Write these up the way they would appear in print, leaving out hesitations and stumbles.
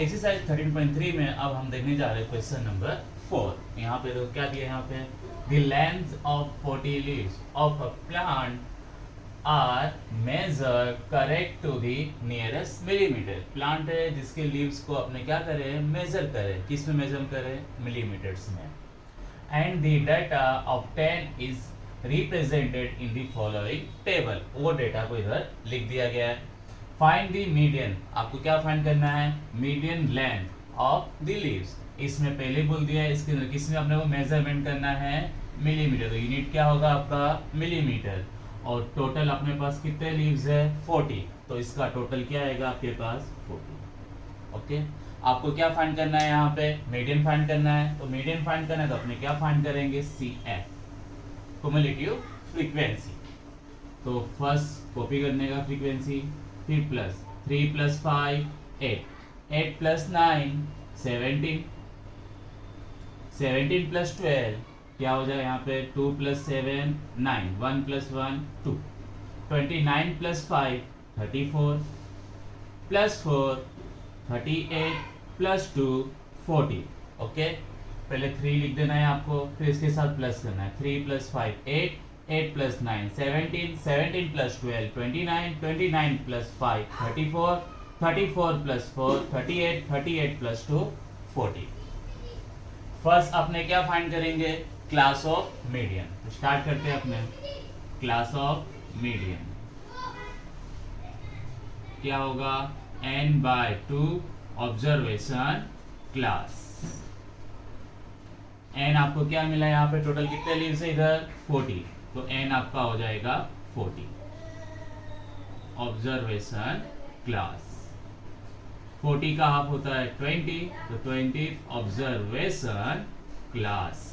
Exercise 13.3 में अब हम देखने जा रहे हैं क्वेश्चन नंबर 4। यहाँ पे तो क्या दिया है, यहाँ पे the length of 40 leaves of a plant are measure correct to the nearest millimetre. Plant है जिसके लीव्स को अपने क्या करें, मेजर करें। किस में मेजर करें, मिलीमीटर्स में। And the data of 10 is represented in the following table. वो डेटा को इधर लिख दिया गया है। फाइंड द मीडियन, आपको क्या फाइंड करना है, median length of the leaves. इसमें पहले बोल दिया है, इसके अंदर किसमें अपने को मेजरमेंट करना है, मिलीमीटर। तो यूनिट क्या होगा आपका, मिलीमीटर। और टोटल अपने पास कितने लीव्स है, 40। तो इसका टोटल क्या आएगा आपके पास, 40। ओके, आपको क्या फाइंड करना है, यहाँ पे मीडियन फाइंड करना है। तो मीडियन फाइंड करना है तो अपने क्या फाइंड करेंगे, CF, क्युमुलेटिव फ्रीक्वेंसी। तो फर्स्ट कॉपी करने का फ्रीक्वेंसी, फिर प्लस 3 + 5 8, 8 + 9 17, 17 + 12 क्या हो जाएगा यहाँ पे, 2 + 7 9, 1 + 1 2, 29 + 5 34, +4 38, +2 40। ओके, पहले 3 लिख देना है आपको, फिर इसके साथ प्लस करना है। 3 + 5 8, 8 + 9 17, 17 + 12 29, 29 + 5 34, 34 + 4 38, 38 + 2 40। फर्स्ट अपने क्या फाइंड करेंगे, क्लास ऑफ मीडियन। स्टार्ट करते हैं अपने क्लास ऑफ मीडियन। क्या होगा, n/2 ऑब्जर्वेशन क्लास। n आपको क्या मिला यहाँ पे, टोटल कितने लीव्स है इधर, 40। तो n आपका हो जाएगा 40 ऑब्जर्वेशन क्लास। 40 का हाफ होता है 20, तो 20 ऑब्जर्वेशन क्लास।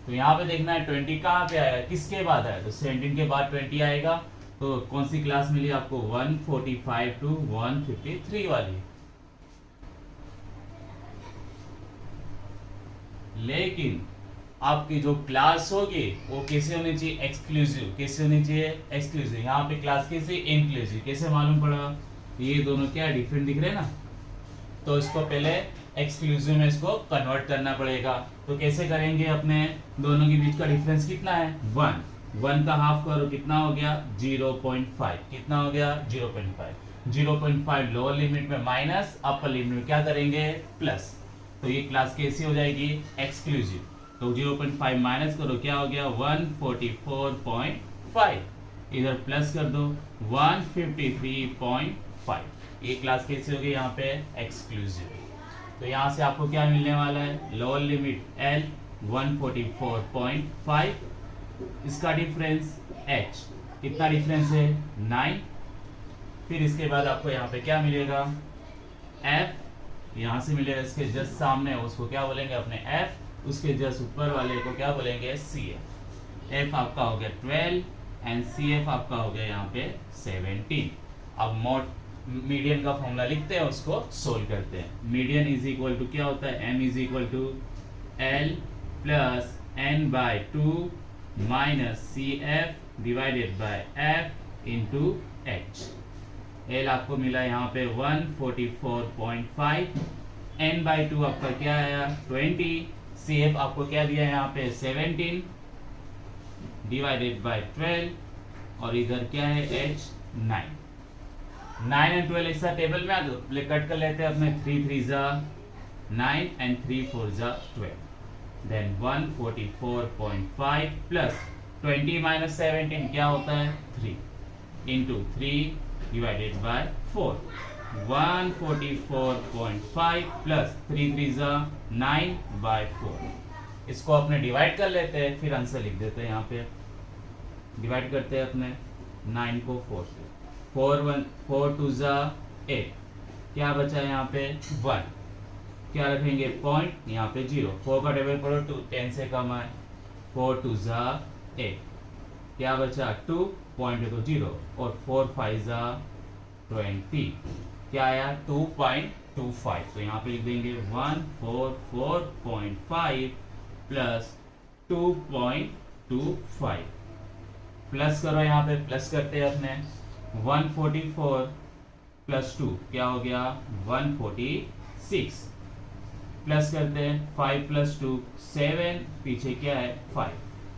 तो यहाँ पे देखना है 20 कहाँ पे आएगा, किसके बाद आया, तो 17 के बाद 20 आएगा। तो कौन सी क्लास मिली आपको, 145 to 153 वाली। लेकिन आपकी जो क्लास होगी वो कैसे होनी चाहिए, एक्सक्लूसिव। कैसे होनी चाहिए, एक्सक्लूसिव। यहाँ पे क्लास कैसे, इंक्लूसिव। कैसे मालूम पड़ा, ये दोनों क्या डिफरेंट दिख रहे हैं ना, तो इसको पहले एक्सक्लूसिव में इसको कन्वर्ट करना पड़ेगा। तो कैसे करेंगे, अपने दोनों के बीच का डिफरेंस कितना है, 1। 1 का हाफ करो, कितना हो गया, 0.5। कितना हो गया, 0.5। 0.5 लोअर लिमिट में माइनस, अपर लिमिट में क्या करेंगे, प्लस। तो ये क्लास कैसी हो जाएगी, एक्सक्लूसिव। तो 0.5 माइनस करो, क्या हो गया, 144.5। इधर प्लस कर दो, 153.5। ये क्लास कैसी होगी, यहाँ पे एक्सक्लूसिव। तो यहाँ से आपको क्या मिलने वाला है, लोअर लिमिट L 144.5, इसका डिफरेंस H, कितना डिफरेंस है, 9। फिर इसके बाद आपको यहाँ पे क्या मिलेगा, F, यहाँ से मिलेगा इसके जस्ट सामने, उसको क्या बोलेंगे अपने F, उसके जस्ट ऊपर वाले को क्या बोलेंगे, CF। F आपका हो गया 12 एंड CF आपका हो गया यहाँ पे 17। अब मोड मीडियन का फॉर्मूला लिखते हैं, उसको सोल्व करते हैं। मीडियन इज इक्वल टू क्या होता है, M is equal to L + n/2 - CF divided by F into H। L आपको मिला यहाँ पे 144.5, n/2 आपका क्या आया, 20, CF आपको क्या दिया यहाँ पे, 17 डिवाइडेड बाय 12, और इधर क्या है, H 9। 9 एंड 12 एक साथ टेबल में आ दो, कट कर लेते हैं अपने। 3 3 जा 9 एंड 3 4 जा 12। देन 144.5 प्लस 20 - 17 क्या होता है, 3 इंटू 3 डिवाइडेड बाय 4। 144.5 प्लस 3 3 जा 9/4। इसको अपने डिवाइड कर लेते हैं, फिर आंसर लिख देते हैं। यहाँ पे डिवाइड करते हैं अपने 9 को 4 से। 4 2 जा 8, क्या बचा यहाँ पे, 1। क्या रखेंगे, पॉइंट, यहाँ पे 0। 4 का टेबल पढ़ो, 2 10 से कम है। 4 2 जा 8, क्या बचा, 2, पॉइंट है तो 0, और 4 5 जा 20, क्या आया, 2.25। तो यहाँ पे लिख देंगे 144.5 प्लस 2.25। प्लस करो, यहाँ पे प्लस करते हैं अपने। 144 + 2 क्या हो गया, 147। 6 प्लस करते हैं 5 + 2 7, पीछे क्या है 5,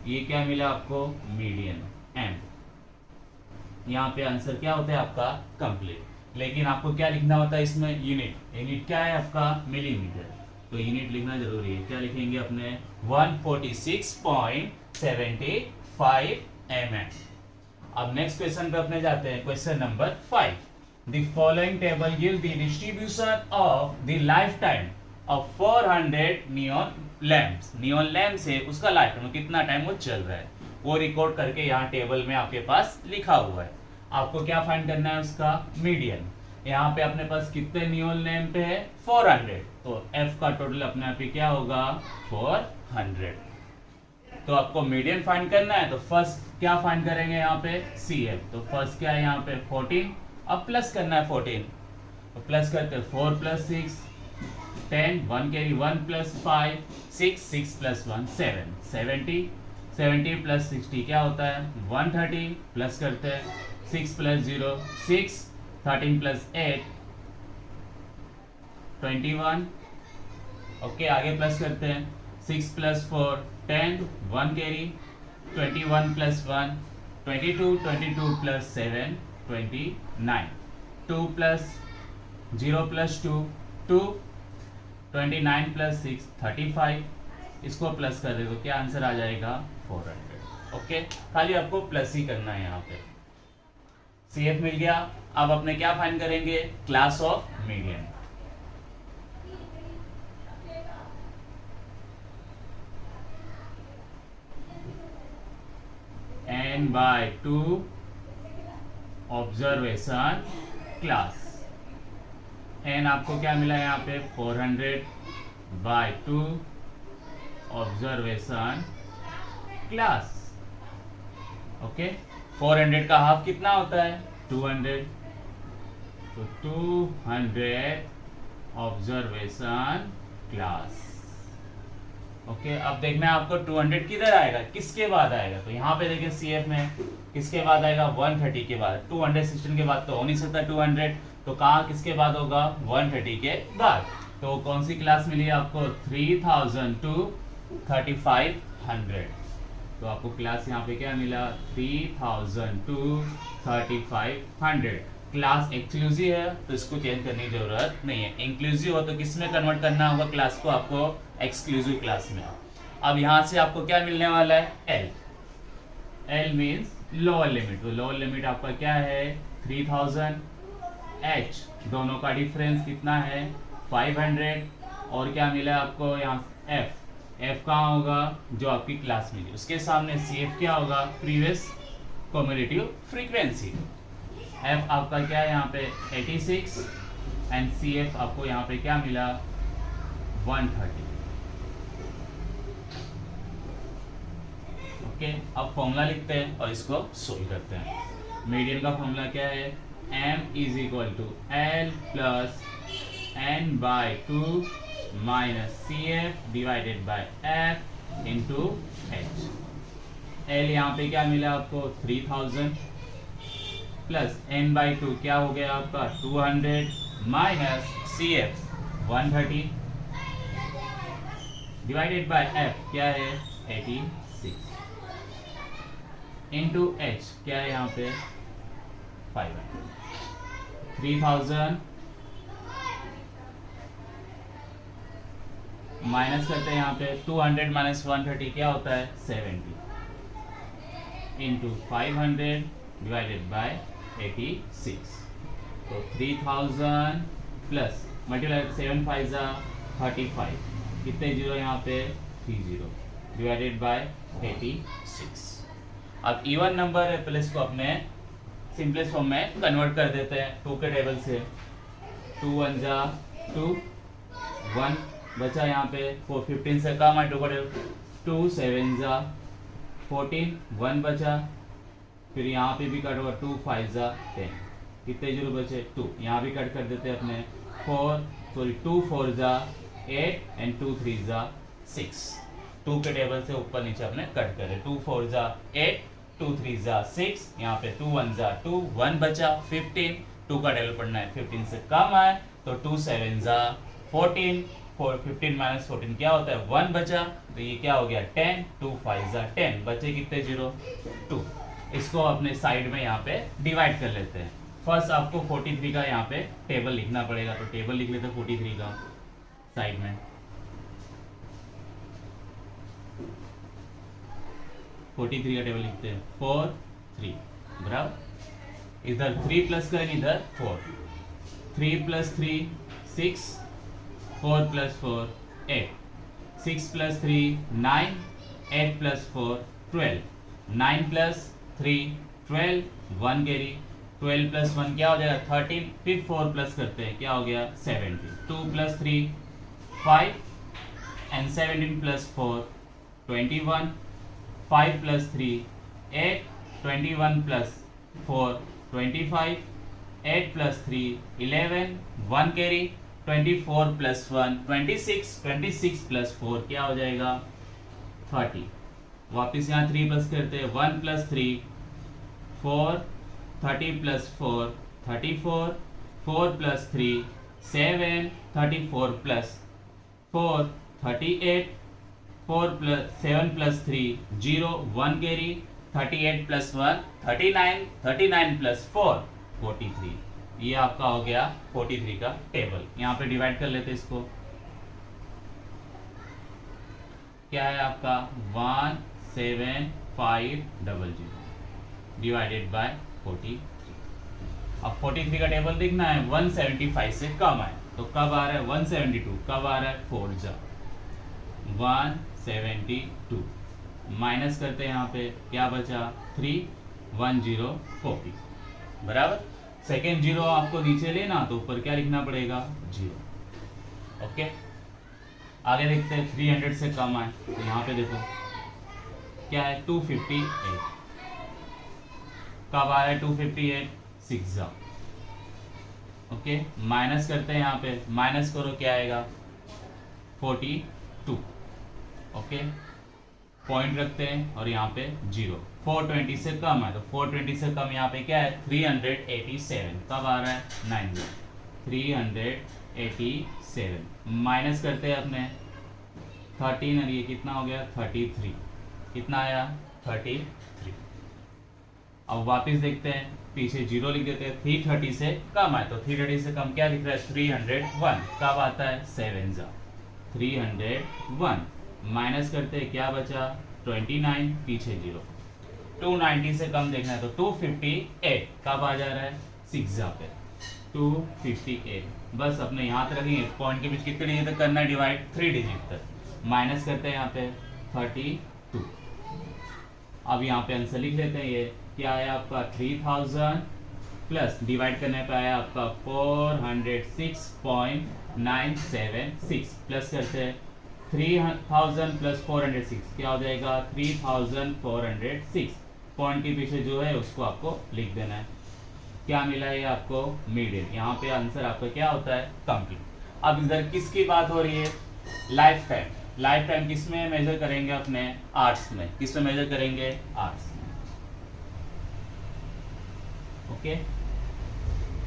ये क्या मिला आपको मीडियन m। यहाँ पे आंसर क्या होता है आपका कंप्लीट। लेकिन आपको क्या लिखना होता है इसमें यूनिट, यूनिट क्या है आपका मिलीमीटर, तो यूनिट लिखना जरूरी है। क्या लिखेंगे अपने 146.75 mm। अब नेक्स्ट क्वेश्चन पे अपने जाते हैं, question number 5। The following table give the distribution of the life time of 400 neon lamps. Neon lamp से उसका लाइफ टाइम कितना टाइम वो चल रहा है वो रिकॉर्ड करके यहाँ टेबल में आपके पास लिखा हुआ है। आपको क्या फाइंड करना है उसका मीडियन। यहाँ पे अपने पास कितने नियॉन लैंप है 400, तो F का टोटल अपने आप ही क्या होगा 400। तो आपको मीडियन फाइंड करना है, तो फर्स्ट क्या फाइंड करेंगे यहाँ पे CF। तो फर्स्ट क्या है यहाँ पे 14, अब प्लस करना है 14, तो प्लस करते 4 + 6 10, 1 कैरी 1 + 5 6, 6 + 1 7, 70 70 + 60 क्या होता है 130, प्लस करते हैं 6 + 0 6, 13 + 8 21। ओके आगे प्लस करते हैं 6 + 4 10, 1 कैरी 21 + 1 22, 22 + 7 29, 2 + 0 + 2 2, 29 + 6 35, इसको प्लस कर दे तो क्या आंसर आ जाएगा 400। ओके खाली आपको प्लस ही करना है। यहाँ पे CF मिल गया। अब अपने क्या फाइंड करेंगे class of median. n/2 observation class. n आपको क्या मिला यहाँ पे 400/2 ऑब्जर्वेशन क्लास। ओके 400 का हाफ कितना होता है 200, तो 200 ऑब्जर्वेशन क्लास। ओके अब देखना है आपको 200 किधर आएगा, किसके बाद आएगा। तो यहाँ पे देखिए CF में किसके बाद आएगा 130 के बाद। 216 के बाद तो हो नहीं सकता 200, तो कहाँ किसके बाद होगा 130 के बाद। तो कौन सी क्लास मिली आपको 3000 to 3500। तो आपको क्लास यहाँ पे क्या मिला 3000 to 3500। क्लास एक्सक्लूसिव है तो इसको चेंज करने की जरूरत नहीं है। इंक्लूसिव हो तो किस में कन्वर्ट करना होगा क्लास को आपको एक्सक्लूसिव क्लास में। अब यहाँ से आपको क्या मिलने वाला है L। L means lower limit. तो लोअर लिमिट आपका क्या है 3000, H दोनों का डिफरेंस कितना है 500, और क्या मिला आपको यहाँ F। F कहाँ होगा जो आपकी क्लास मिली, उसके सामने CF क्या होगा प्रीवियस कम्युलेटिव फ्रीक्वेंसी। F आपका क्या है यहाँ पे 86 एंड CF आपको यहाँ पे क्या मिला 130। ओके अब फॉर्मूला लिखते हैं और इसको सोल्व करते हैं। मीडियन का फॉर्मूला क्या है M = L + n/2 - CF / F × H। L यहाँ पे क्या मिला आपको 3000 प्लस n/2 क्या हो गया आपका 200 minus CF 130 divided by F क्या है 86 इंटू H क्या है यहाँ पे 500। 3000 माइनस करते हैं यहाँ पे 200 माइनस 130 क्या होता है 70 इंटू 500 डिवाइडेड बाय 86। तो 3000 प्लस मल्टीप्लाई 7 5 35, कितने जीरो यहाँ पे 30 डिवाइडेड बाय 86। अब इवन नंबर है प्लस को अपने सिंपलेस्ट फॉर्म में कन्वर्ट कर देते हैं 2 के टेबल से। 2 1 2 1 बचा यहाँ पे 4 15 से कम है 2 का टेबल 2 7 14 1 बचा, फिर यहाँ पे भी कट हुआ 2 5 10, कितने जीरो बचे 2, यहाँ भी कट कर देते हैं अपने 2 4 8 एंड 2 3 6। 2 के टेबल से ऊपर नीचे अपने कट करें 2 4 8 2 3 6, यहाँ पे 2 1 2 1 बचा 15, 2 का टेबल पढ़ना है 15 से कम आए तो 2 7 14, 15 माइनस 14 क्या होता है 1 बचा, तो ये क्या हो गया 10, 2 5 10, बचे कितने 0 2। इसको अपने साइड में यहाँ पे डिवाइड कर लेते हैं। फर्स्ट आपको 43 का यहाँ पे टेबल लिखना पड़ेगा, तो टेबल लिख लेते हैं 43 का साइड में। 43 का टेबल लिखते हैं 4 3 बराबर, इधर 3 प्लस करेंगे इधर 4, 3 plus 3 6, 4 plus 4 8, 6 plus 3 9, 8 plus 4 12, 9 plus 3 12, 1 carry, 12 plus 1 क्या हो जाएगा 13, फिर 4 प्लस करते हैं क्या हो गया 17, 2 plus 3 5 and 17 plus 4 21, 5 plus 3 8, 21 plus 4 25, 8 plus 3 11, 1 carry, 24 plus 1 26, 26 plus 4 क्या हो जाएगा 30। वापिस यहाँ 3 प्लस करते हैं 1 plus 3 4, 30 plus 4 34, 4 plus 3 7, 34 plus 4 38, 4 plus 7 plus 3 0, 1 carry, 38 plus 1 39, 39 plus 4 43। ये आपका हो गया 43 का टेबल। यहाँ पे डिवाइड कर लेते इसको, क्या है आपका 17500 डिवाइडेड बाय 43। अब 43 का टेबल देखना है 175 से कम है, तो कब आ रहा है 172, कब आ रहा है 4 जा 172, माइनस करते हैं यहाँ पे क्या बचा 310 कॉपी बराबर। सेकेंड जीरो आपको नीचे लेना तो ऊपर क्या लिखना पड़ेगा 0। ओके, आगे देखते हैं 300 से कम आए, तो यहाँ पे देखो क्या है 258, कब आ रहा है 258 6 जा। ओके, माइनस करते हैं यहाँ पे, माइनस करो क्या आएगा 42। ओके, पॉइंट रखते हैं और यहाँ पे 0। 420 से कम है, तो 420 से कम यहाँ पे क्या है 387, कब आ रहा है 9 387, माइनस करते हैं अपने 13 और ये कितना हो गया 33, कितना आया 33। अब वापस देखते हैं, पीछे 0 लिख देते हैं, 330 से कम है, तो 330 से कम क्या दिख रहा है 301, कब आता है 7 जा 301, माइनस करते हैं क्या बचा 29, पीछे 0। 290 से कम देखना है तो 258, कब आ जा रहा है 6 जा पे 258। बस अपने यहाँ तक रखेंगे, पॉइंट के बीच कितने डिजिट तक करना है डिवाइड 3 डिजिट तक, माइनस करते हैं यहाँ पे 32। अब यहाँ पे आंसर लिख लेते हैं, ये क्या आया आपका 3000 प्लस डिवाइड करने पे आया आपका 406.976, प्लस करते हैं 3000 प्लस 406 क्या हो जाएगा 3406। पॉइंट के पीछे जो है उसको आपको लिख देना है, क्या मिला है आपको मीडियन। यहाँ पे आंसर आपका क्या होता है कंप्लीट। अब इधर किसकी बात हो रही है लाइफ टाइम। लाइफ टाइम किस में मेजर करेंगे अपने आर्ट्स में, किस में मेजर करेंगे आर्ट्स में। ओके,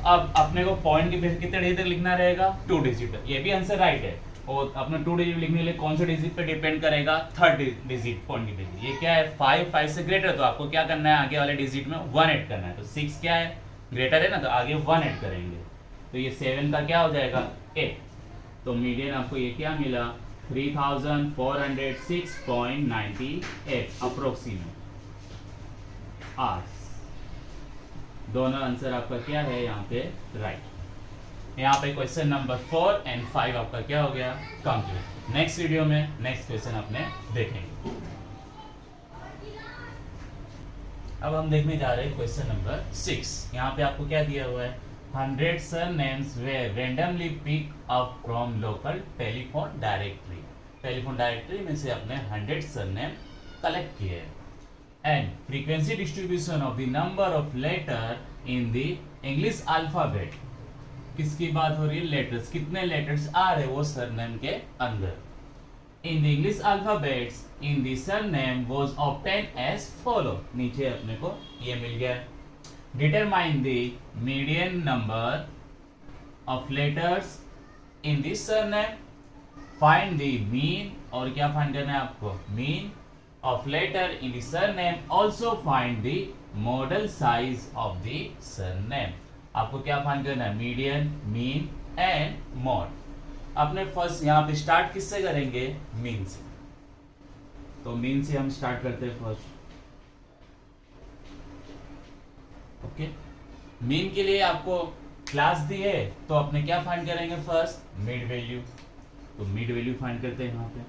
अब अपने को पॉइंट के पीछे कितने डिजिट लिखना रहेगा 2 डिजिट। ये भी आंसर राइट है, और अपने 2 डिजिट लिखने के लिए कौन से डिजिट पे डिपेंड करेगा 3rd डिजिट पॉइंट के पीछे। ये क्या है 5 से ग्रेटर, तो आपको क्या करना है आगे वाले डिजिट में 1 ऐड करना है। तो 6 क्या है ग्रेटर है ना, तो आगे 1 ऐड करेंगे, तो ये 7 का क्या हो जाएगा 8। तो मीडियन आपको ये क्या मिला 3406.98 अप्रोक्सीमेट आर्ट्स। दोनों आंसर आपका क्या है यहाँ पे राइट। यहाँ पे क्वेश्चन नंबर 4 एंड 5 आपका क्या हो गया कंप्लीट। नेक्स्ट वीडियो में नेक्स्ट क्वेश्चन अपने देखेंगे। अब हम देखने जा रहे हैं क्वेश्चन नंबर 6। यहाँ पे आपको क्या दिया हुआ है 100 surnames were randomly picked up from local telephone directory। Telephone directory में से अपने 100 सरनेम कलेक्ट किए and frequency distribution of the number of letter in the English alphabet. किसकी बात हो रही है लेटर्स, कितने लेटर्स आ रहे वो सरनेम के अंदर। In the English alphabets in the surname was obtain as follow. नीचे अपने को ये मिल गया। Determine the median number of letters in this surname, find the mean, और क्या फाइंड करना है आपको, mean of letter in the surname, also find the modal size of the surname. आपको क्या फाइंड करना है, मीडियन, मीन एंड मॉड। अपने फर्स्ट यहाँ पे स्टार्ट किससे करेंगे, मीन से। तो मीन से हम स्टार्ट करते हैं फर्स्ट। ओके, मीन के लिए आपको क्लास दी है, तो अपने क्या फाइंड करेंगे, फर्स्ट मिड वैल्यू। तो मिड वैल्यू फाइंड करते हैं यहाँ पे,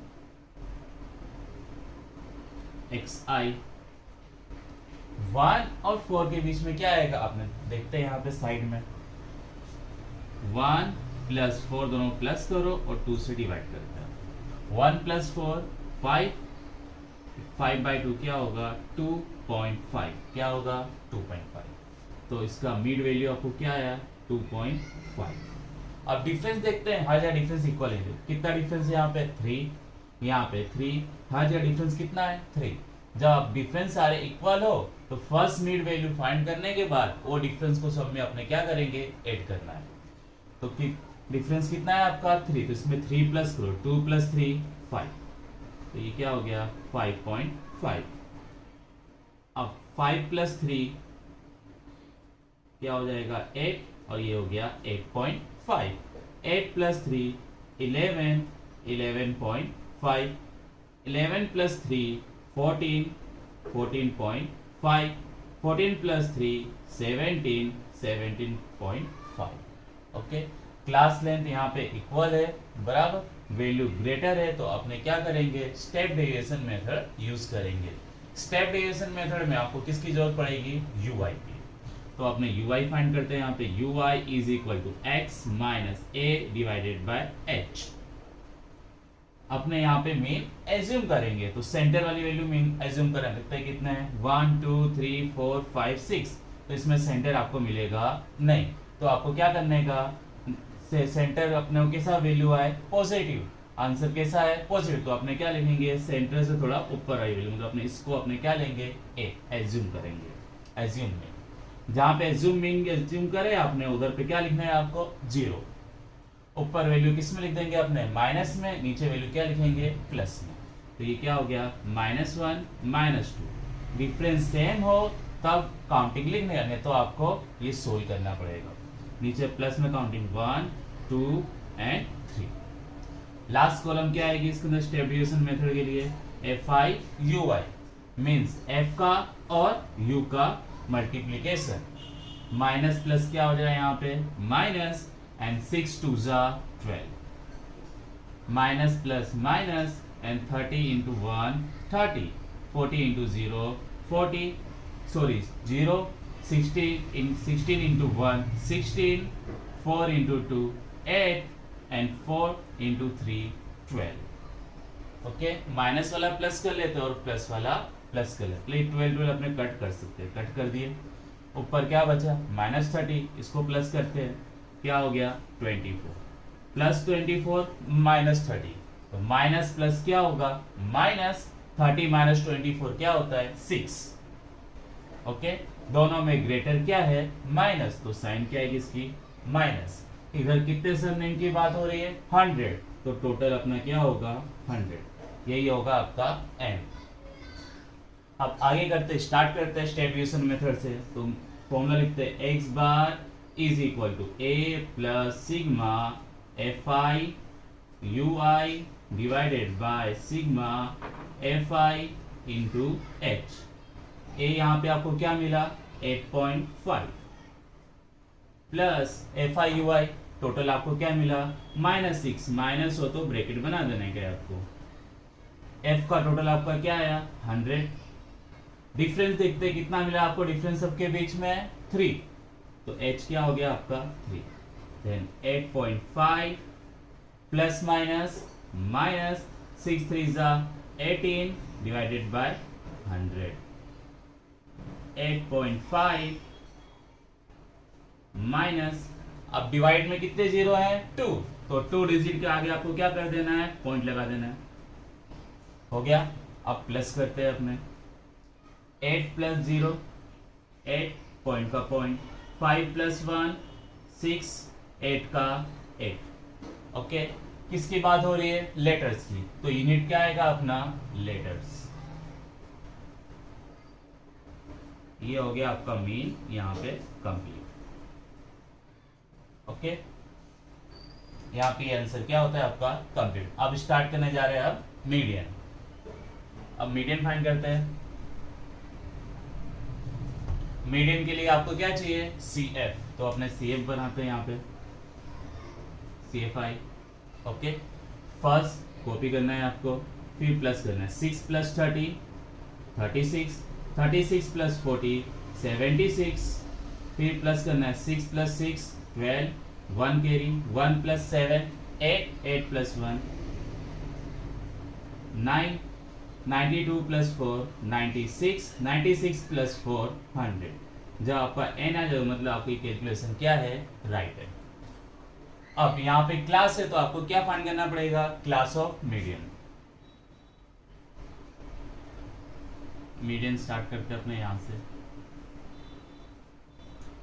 xi 1 और 4 के बीच में क्या आएगा, आपने देखते हैं यहाँ पे साइड में 1 प्लस 4 दोनों प्लस करो और 2 से डिवाइड करते हैं। 1 प्लस 4 5, 5/2 क्या होगा, 2.5, क्या होगा 2.5। तो इसका मिड वैल्यू आपको क्या आया, 2.5। अब डिफरेंस देखते हैं, हर जगह डिफरेंस इक्वल है। कितना डिफरेंस है यहाँ पे, 3, यहाँ पे 3, हर जगह डिफरेंस कितना है, 3। जब डिफरेंस सारे इक्वल हो तो फर्स्ट मिड वैल्यू फाइंड करने के बाद वो डिफरेंस को सब में अपने क्या करेंगे, ऐड करना है। तो डिफरेंस कितना है आपका, 3, तो इसमें 3 प्लस करो, 2 प्लस 3 5, तो ये क्या हो गया 5.5। अब 5 प्लस 3 क्या हो जाएगा 8, और ये हो गया 8.5। 8 plus 3 11, 11.5, 11 plus 3 14, 14.5, 14 plus 3 17, 17.5। Okay, class length यहाँ पे इक्वल है, बराबर, वैल्यू ग्रेटर है, तो अपने क्या करेंगे, स्टेप डेविएशन मेथड यूज करेंगे। स्टेप डेविएशन मेथड में आपको किसकी जरूरत पड़ेगी, ui की। तो अपने ui फाइंड करते हैं, यहाँ पे ui is equal to x minus a divided by h। अपने यहाँ पे मीन एज्यूम करेंगे, तो सेंटर वाली वैल्यू मीन एज्यूम करें, देखते हैं कितने हैं, 1 2 3 4 5 6। तो इसमें सेंटर आपको मिलेगा नहीं, तो आपको क्या करने का, सेंटर अपने कैसा वैल्यू आए, पॉजिटिव, आंसर कैसा है, पॉजिटिव। तो अपने क्या लिखेंगे, सेंटर से थोड़ा ऊपर आई वैल्यू, मतलब अपने इसको अपने क्या लेंगे, ए, एज्यूम करेंगे। एज्यूम में जहां पे एज्यूम मीन एज्यूम करे आपने, उधर पे क्या लिखना है आपको, 0। ऊपर वैल्यू किस में लिख देंगे अपने, माइनस में, नीचे वैल्यू क्या लिखेंगे, प्लस में। तो ये क्या हो गया, -1 -2। डिफरेंस सेम हो तब काउंटिंग लिखने का, नहीं तो आपको ये सोल्व करना पड़ेगा। नीचे प्लस में काउंटिंग 1 2 एंड 3। लास्ट कॉलम क्या आएगी इसके अंदर, स्टेप डेविएशन मेथड के लिए fi ui, मींस f का और u का मल्टीप्लिकेशन। माइनस प्लस क्या हो जाएगा यहाँ पे, minus, and 6 2 12, minus plus minus, and 30 into 1 30, 40 into 0 40, sorry 0, 16 into 1 16, 4 into 2 8, and 4 into 3 12। Okay, minus वाला प्लस कर लेते हैं और प्लस वाला प्लस कर लेते हैं। 12 अपने कट कर सकते हैं, कट कर दिए। ऊपर क्या बचा, -30, इसको प्लस करते हैं, क्या हो गया 24, प्लस 24 -30, तो माइनस प्लस क्या होगा, -30 माइनस 24 क्या होता है 6। ओके, दोनों में ग्रेटर क्या है, माइनस, तो साइन क्या है इसकी, माइनस। इधर कितने सरनेम की बात हो रही है, 100, तो टोटल अपना क्या होगा 100। यही होगा आपका एन। अब आगे करते, स्टार्ट करते हैं स्टेप डेविएशन मेथड से। तो फॉर्मूला लिखते हैं, x bar is equal to a plus sigma fi ui divided by sigma fi into h। a यहाँ पे आपको क्या मिला 8.5 प्लस fi ui टोटल आपको क्या मिला -6, माइनस हो तो ब्रैकेट बना देने का आपको। f का टोटल आपका क्या आया 100। डिफरेंस देखते हैं कितना मिला आपको, डिफरेंस सबके बीच में 3, तो h क्या हो गया आपका 3। Then 8.5 plus minus minus 6 3 18 divided by 100। 8.5 minus, अब डिवाइड में कितने जीरो हैं 2, तो 2 डिजिट के आगे आपको क्या कर देना है, पॉइंट लगा देना है। हो गया, अब प्लस करते हैं अपने 8 प्लस 0 8, पॉइंट का पॉइंट, 5 प्लस 1 6, 8 का 8, ओके, किसकी बात हो रही है? लेटर्स की, तो यूनिट क्या आएगा अपना? लेटर्स। ये हो गया आपका मीन यहाँ पे कंप्लीट। ओके, यहाँ पे आंसर क्या होता है आपका? कंप्लीट। अब स्टार्ट करने जा रहे हैं अब मीडियन। अब मीडियन फाइंड करते हैं। मीडियन के लिए आपको क्या चाहिए? CF, तो अपने CF बनाते हैं यहाँ पे, CFI। ओके, फर्स्ट कॉपी करना है आपको, फिर प्लस करना है। 6 + 30 36, 36 + 40 76, फिर प्लस करना है 6 + 6 12, 1 कैरी, 1 + 7 8, 8 + 1 9, 92 + 4 96, 96 + 4 100। जब आपका n आ जाए मतलब आपकी कैलकुलेशन क्या है? राइट है। अब यहाँ पे क्लास है तो आपको क्या फाइंड करना पड़ेगा? Class of median. Median start करते हैं अपने यहाँ से।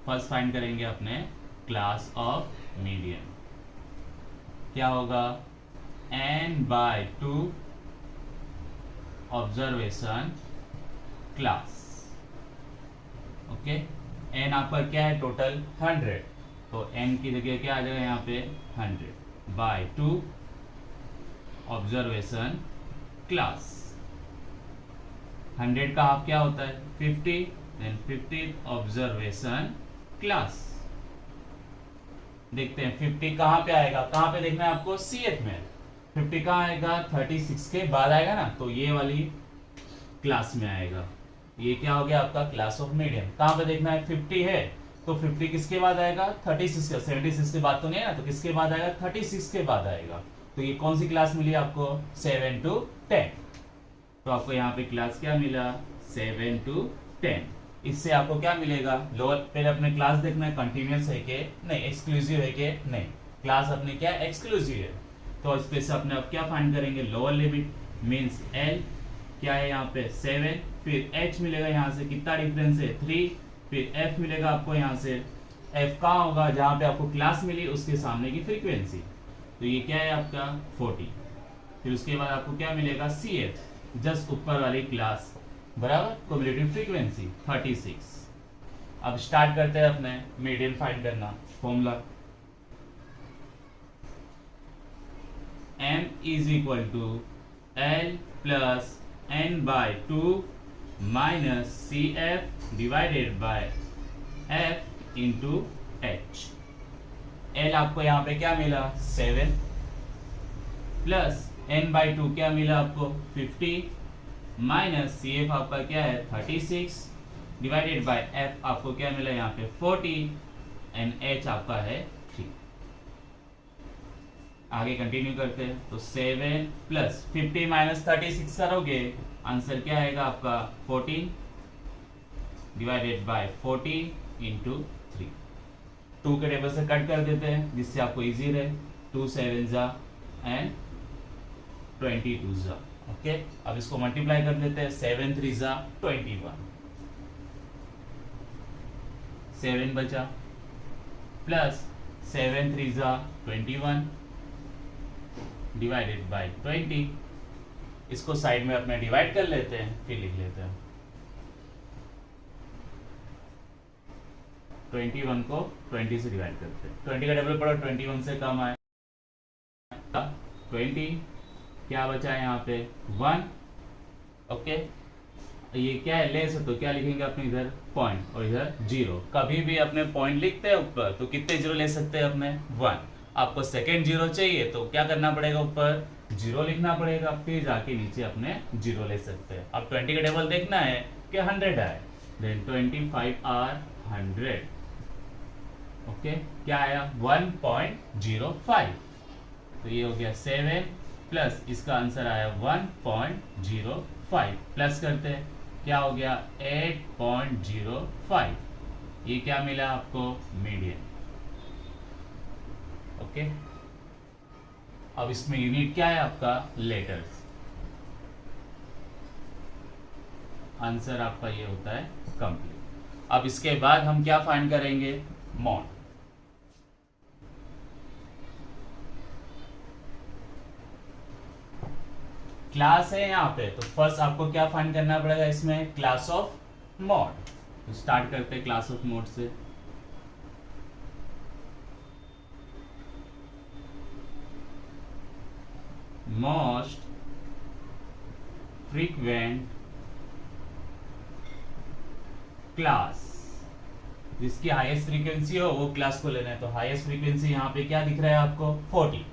फर्स्ट फाइंड करेंगे अपने क्लास ऑफ मीडियन। क्या होगा? n/2 observation class. Okay, n आपका क्या है? टोटल 100, तो n की जगह क्या आ जाएगा यहाँ पे? 100/2 ऑब्जर्वेशन क्लास। 100 का हाफ क्या होता है? 50, देन 50 ऑब्जर्वेशन क्लास। देखते हैं 50 कहाँ पे आएगा? कहाँ पे देखना है आपको? CF में। 50 कहाँ आएगा? 36 के बाद आएगा ना, तो ये वाली क्लास में आएगा। ये क्या हो गया आपका? Class of median. कहाँ पे देखना है? 50 है तो 50 किसके बाद आएगा? 36 के। 76 के बाद तो नहीं है ना, तो किसके बाद आएगा? 36 के बाद आएगा। तो ये कौन सी क्लास मिली आपको? 7 to 10। तो आपको यहाँ पे क्लास क्या मिला? 7 to 10। इससे आपको क्या मिलेगा? लोअर, पहले अपने क्लास देखना है कंटिन्यूअस है कि नहीं, एक्सक्लूसिव है कि नहीं। क्लास अपनी क्या? एक्सक्लूसिव है। तो इस पे से अपने आप क्या फाइंड करेंगे? लोअर लिमिट मींस L क्या है यहाँ पे? 7, फिर H मिलेगा यहाँ से, कितना डिफरेंस है? 3, फिर F मिलेगा आपको यहाँ से। F कहाँ होगा? जहाँ पे आपको क्लास मिली उसके सामने की फ्रीक्वेंसी, तो ये क्या है आपका? 40। फिर उसके बाद आपको क्या मिलेगा? CF, जस्ट ऊपर वाली क्लास बराबर क्युमुलेटिव फ्रीक्वेंसी 36। अब स्टार्ट करते हैं अपने मीडियन फाइंड करना। Formula M = L + n/2 - CF / F × H। L आपको यहाँ पे क्या मिला? 7 प्लस n/2 क्या मिला आपको? 50 माइनस CF आपका क्या है? 36 डिवाइडेड बाय F आपको क्या मिला यहाँ पे? 40 एंड H आपका है 3। आगे कंटिन्यू करते हैं तो 7 प्लस 50 माइनस 36 करोगे, आंसर क्या आएगा आपका? 14 डिवाइडेड बाय 40 इंटू 3। 2 के टेबल से कट कर देते हैं जिससे आपको इजी रहे। 2 7 जा एंड 22 जा। ओके, अब इसको मल्टीप्लाई कर देते हैं। 7 3 जा 21, 7 बचा प्लस 7 3 जा 21 डिवाइडेड बाय 20। इसको साइड में अपने डिवाइड कर लेते हैं, फिर लिख लेते हैं। 21 को 20 से डिवाइड करते हैं। 20 का टेबल पढ़ो, 21 से कम आए 20, क्या बचा है यहाँ पे? 1। ओके, ये क्या है? लेस है तो क्या लिखेंगे अपने इधर? पॉइंट, और इधर 0। कभी भी अपने पॉइंट लिखते हैं ऊपर तो कितने 0 ले सकते हैं अपने? 1। आपको सेकेंड 0 चाहिए तो क्या करना पड़ेगा? ऊपर 0 लिखना पड़ेगा, फिर जाके नीचे अपने 0 ले सकते हैं। अब 20 का टेबल देखना है कि 100 आए, देन 25 आर 100। ओके, क्या आया? 1.05। तो ये हो गया 7 प्लस इसका आंसर आया 1.05। प्लस करते हैं, क्या हो गया? 8.05। ये क्या मिला आपको? मीडियन। ओके, अब इसमें यूनिट क्या है आपका? लेटर्स। आंसर आपका ये होता है कंप्लीट। अब इसके बाद हम क्या फाइंड करेंगे? मॉड। क्लास है यहाँ पे, तो फर्स्ट आपको क्या फाइंड करना पड़ेगा इसमें, क्लास ऑफ मॉड। तो स्टार्ट करते हैं क्लास ऑफ मॉड से। मोस्ट फ्रीक्वेंट क्लास, जिसकी हाईएस्ट फ्रीक्वेंसी हो वो क्लास को लेना है। तो हाईएस्ट फ्रीक्वेंसी यहाँ पे क्या दिख रहा है आपको, 40।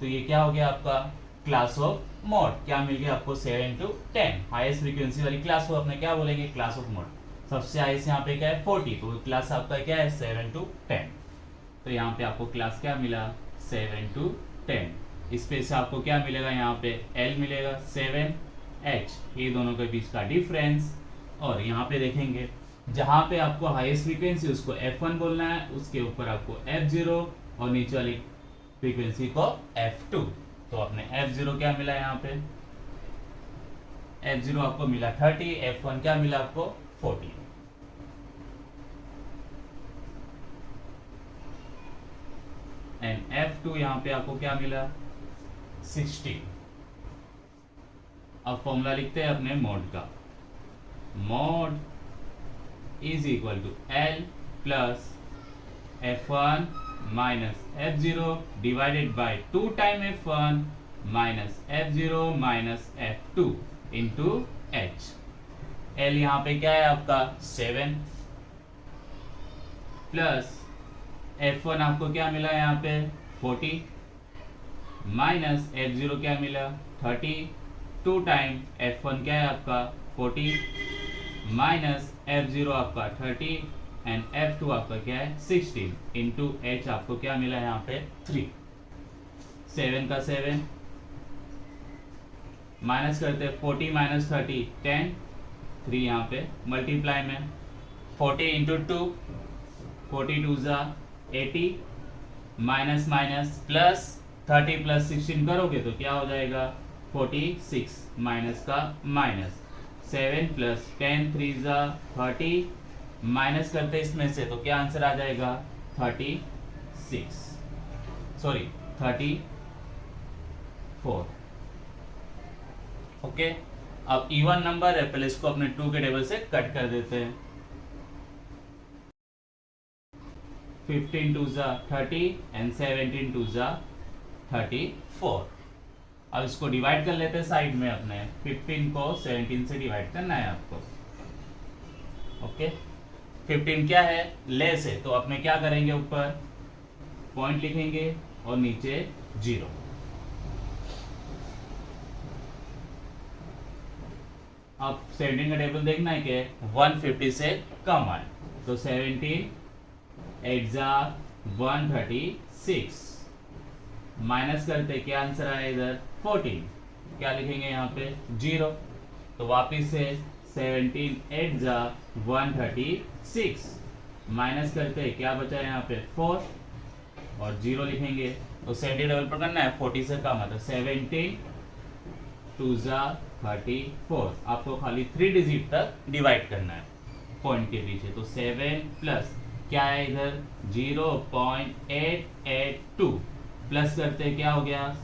तो ये क्या हो गया आपका क्लास ऑफ मॉड। क्या मिल गया आपको, 7 to 10। हाईएस्ट फ्रीक्वेंसी वाली क्लास को अपने क्या बोलेंगे, क्लास ऑफ मॉड। सबसे हाईएस्ट यहाँ पे क्या है, 40, तो क्लास आपका क्या है, 7 to 10। तो यहाँ पे आपको क्लास क्या मिला, 7 to 10। इस पे से आपको क्या मिलेगा, यहाँ पे L मिलेगा, 7H, ये दोनों के बीच का डिफरेंस। और यहाँ पे देखेंगे जहां पे आपको हाईएस्ट फ्रीक्वेंसी उसको F1 बोलना है, उसके ऊपर आपको F0 और नीचे वाली फ्रीक्वेंसी को F2। तो अपने F0 क्या मिला यहाँ पे, F0 आपको मिला 30, F1 क्या मिला आपको 40। एंड F2 यहाँ पे आपको क्या मिला 60। अब फॉर्मूला लिखते हैं अपने मोड का, mode is equal to L plus F1 minus F0 divided by 2 time F1 minus F0 minus F2 into H। L यहाँ पे क्या है आपका 7 प्लस F1 आपको क्या मिला यहाँ पे 40 माइनस F0 क्या मिला 30, 2 टाइम F1 क्या है आपका 40 माइनस F0 आपका 30 एंड F2 आपका क्या है 16 इंटू H आपको क्या मिला यहाँ पे 3। 7 का 7 माइनस करते 40 माइनस 30 10, 3 यहाँ पे मल्टीप्लाई में 40 इंटू 2, 42 ज़ा 80 माइनस माइनस प्लस 30 प्लस 16 करोगे तो क्या हो जाएगा 46 माइनस का माइनस 7 प्लस 10 3 ज़ा 30 माइनस करते इसमें से तो क्या आंसर आ जाएगा 36, सॉरी 34। ओके, अब इवन नंबर है, पहले इसको अपने 2 के टेबल से कट कर देते हैं। 15 2 ज़ा 30 एंड 17 2 ज़ा 34। अब इसको डिवाइड कर लेते हैं साइड में अपने, 15 को 17 से डिवाइड करना है आपको। ओके, 15 क्या है लेस है, तो अपने क्या करेंगे ऊपर पॉइंट लिखेंगे और नीचे 0। अब 17 का टेबल देखना है कि 150 से कम आए, तो 17 8 ज़ा 136 माइनस करते क्या आंसर आया इधर 14, क्या लिखेंगे यहाँ पे 0। तो वापिस से 17 8 ज़ा 136 माइनस करते क्या बचा यहाँ पे 4 और 0 लिखेंगे। तो 70 डबल पर करना है 40 से कम है, तो 17 2 ज़ा 34। आपको खाली 3 डिजिट तक डिवाइड करना है पॉइंट के पीछे। तो 7 प्लस क्या है इधर 0.882 प्लस करते क्या हो गया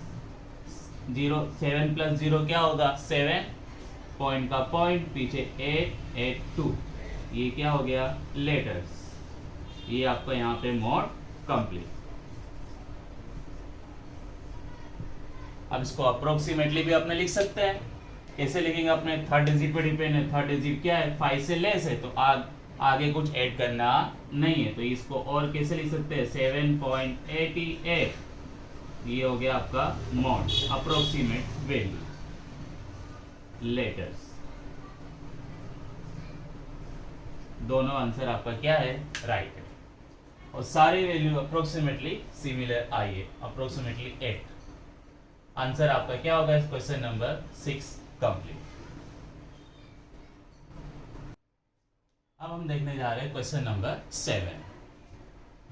0, 7 प्लस 0 क्या होगा 7, पॉइंट का पॉइंट पीछे 882, ये क्या हो गया लेटर्स। ये आपका यहाँ पे मोड कंप्लीट। अब इसको अप्रोक्सीमेटली भी अपने लिख सकते हैं। कैसे लिखेंगे अपने, थर्ड डिजिट पे डिपेंड है, थर्ड डिजिट क्या है 5 से लेस है, तो आगे कुछ ऐड करना नहीं है। तो इसको और कैसे लिख सकते हैं 7.88, ये हो गया आपका मोड अप्रोक्सीमेट वैल्यू लेटर्स। दोनों आंसर आपका क्या है राइट है, और सारी वैल्यू अप्रोक्सीमेटली सिमिलर आई है, अप्रोक्सीमेटली 8। आंसर आपका क्या होगा इस क्वेश्चन नंबर 6 कंप्लीट। अब हम देखने जा रहे हैं question number 7।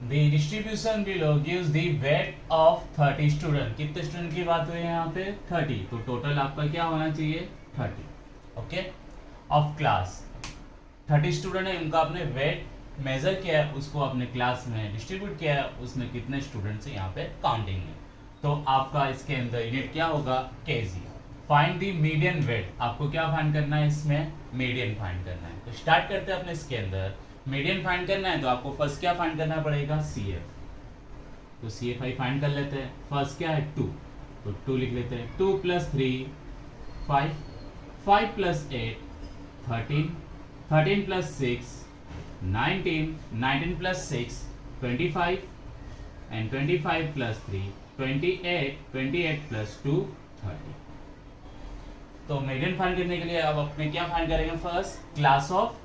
The distribution below gives the weight of 30 student। कितने स्टूडेंट की बात हुई है यहाँ पे 30, तो टोटल आपका क्या होना चाहिए 30। ओके, ऑफ क्लास 30 स्टूडेंट है, उनका आपने वेट मेजर किया है, उसको अपने क्लास में डिस्ट्रीब्यूट किया है, उसमें कितने स्टूडेंट्स हैं यहाँ पे काउंटिंग है। तो आपका इसके अंदर यूनिट क्या होगा KG. Find the median weight, आपको क्या फाइंड करना है इसमें, मीडियन फाइंड करना है। तो स्टार्ट करते हैं अपने इसके अंदर। मीडियन फाइंड करना है तो आपको फर्स्ट क्या फाइंड करना पड़ेगा, CF। तो CF फाइंड कर लेते हैं। फर्स्ट क्या है 2, तो 2 लिख लेते हैं। 2 + 3 5, 5 + 8 13, 13 + 6 19, 19 + 6 25 and 25 + 3 28, 28 + 2 30। तो मीडियन फाइंड करने के लिए अब अपने क्या फाइंड करेंगे, first class of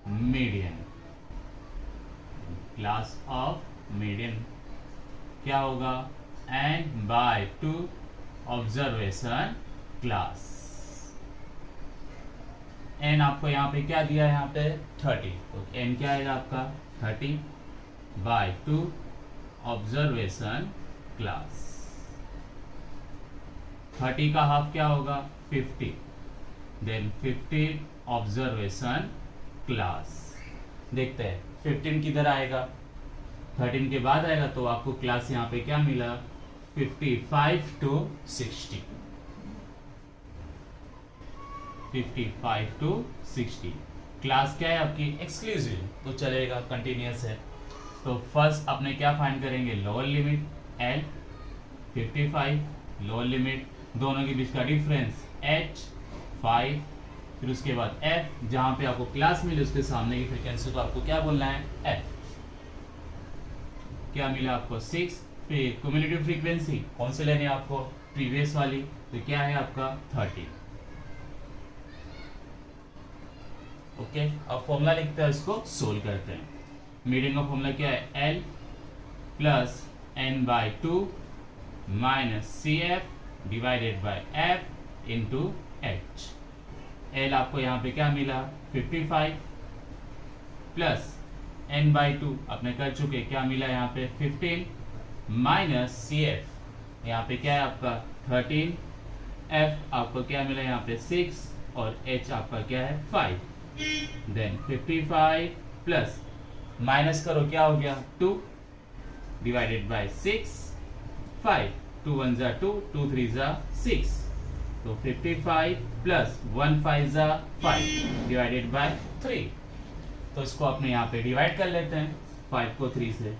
median. Class of median क्या होगा, n by 2 observation class. n आपको यहाँ पे क्या दिया है, यहाँ पे 30, तो n क्या आएगा आपका 30 by 2 ऑब्जर्वेशन क्लास। 30 का हाफ क्या होगा 50, देन 15 ऑब्जर्वेशन क्लास। देखते हैं 15 किधर आएगा, 13 के बाद आएगा, तो आपको क्लास यहाँ पे क्या मिला 55 to 60, 55 to 60। क्लास क्या है आपकी, एक्सक्लूसिव, तो चलेगा, कंटिन्यूअस है। तो फर्स्ट अपने क्या फाइंड करेंगे, lower limit L 55, lower limit, दोनों के बीच का डिफरेंस H 5, फिर उसके बाद F, जहां पे आपको क्लास मिले उसके सामने की फ्रीक्वेंसी को आपको क्या बोलना है, F। क्या मिला आपको 6, फिर क्यूमुलेटिव फ्रीक्वेंसी कौन से लेने आपको, प्रीवियस वाली, तो क्या है आपका 30। ओके, अब फॉर्मूला लिखते हैं, इसको सोल्व करते हैं। मीडियन का फॉर्मूला क्या है, L + n/2 - CF divided by F into H। L आपको यहाँ पे क्या मिला 55 प्लस n/2 आपने कर चुके, क्या मिला यहाँ पे 15 माइनस CF, यहाँ पे क्या है आपका 13, F आपको क्या मिला यहाँ पे 6 और H आपका क्या है 5। देन 55 प्लस माइनस करो, क्या हो गया 2 डिवाइडेड बाय 6 5, 2 1 = 2, 2 3 = 6, तो 55 प्लस 1 5 = 5 डिवाइडेड बाय 3। तो इसको अपने यहाँ पे डिवाइड कर लेते हैं, 5 को 3 से,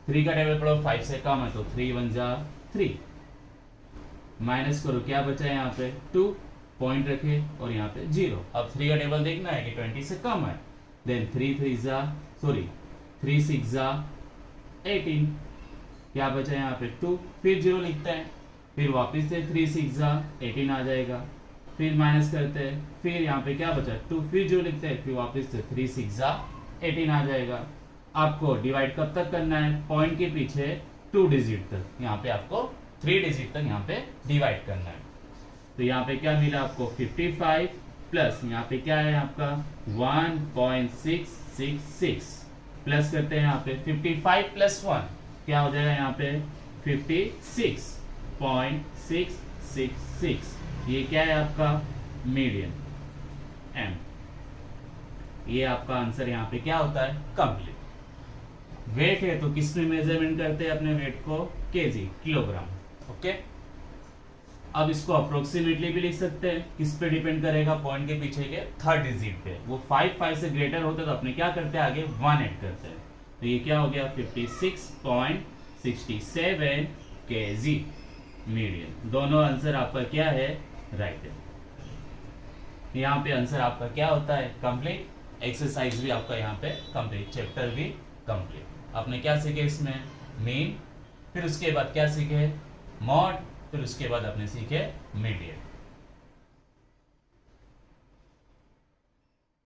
3 का टेबल पढ़ो 5 से कम है, तो 3 1 = 3, माइनस करो, क्या बचा है यहाँ पे 2, पॉइंट रखे और यहाँ पे 0। अब 3 का टेबल देखना है कि 20 से कम है, देन 3 6 = 18, क्या बचा है यहाँ पे 2, फिर 0 लिखते हैं, फिर वापस से 3 6 = 18 आ जाएगा, फिर माइनस करते हैं, फिर यहाँ पे क्या बचा 2, फिर 0 लिखते हैं, फिर वापस से 3 6 = 18 आ जाएगा। आपको डिवाइड कब तक करना है, पॉइंट के पीछे 2 डिजिट तक, यहाँ पे आपको 3 डिजिट तक यहाँ पे डिवाइड करना है। तो यहाँ पे क्या मिला आपको 55 प्लस यहाँ पे क्या है आपका 1.666 प्लस करते हैं यहाँ पे 55 + 1 क्या हो जाएगा यहाँ पे 56.666। ये क्या है आपका मीडियन M। ये आपका आंसर यहाँ पे क्या होता है, कंप्लीट। वेट है तो किस में मेजरमेंट करते हैं अपने वेट को, केजी, किलोग्राम। ओके, अब इसको अप्रोक्सीमेटली भी लिख सकते हैं, किस पे डिपेंड करेगा, पॉइंट के पीछे के थर्ड डिजिट पे। वो 5 से ग्रेटर होता तो अपने क्या करते हैं, आगे 1 ऐड करते हैं। तो ये क्या हो गया 56.67 kg मीडियन। दोनों आंसर आपका क्या है, राइट है। यहाँ पे आंसर आपका क्या होता है, कंप्लीट। एक्सरसाइज भी आपका यहाँ पे कंप्लीट, चैप्टर भी कंप्लीट। आपने क्या सीखे इसमें, मीन, फिर उसके बाद क्या सीखे, मॉड, फिर उसके बाद आपने सीखे मीडियन।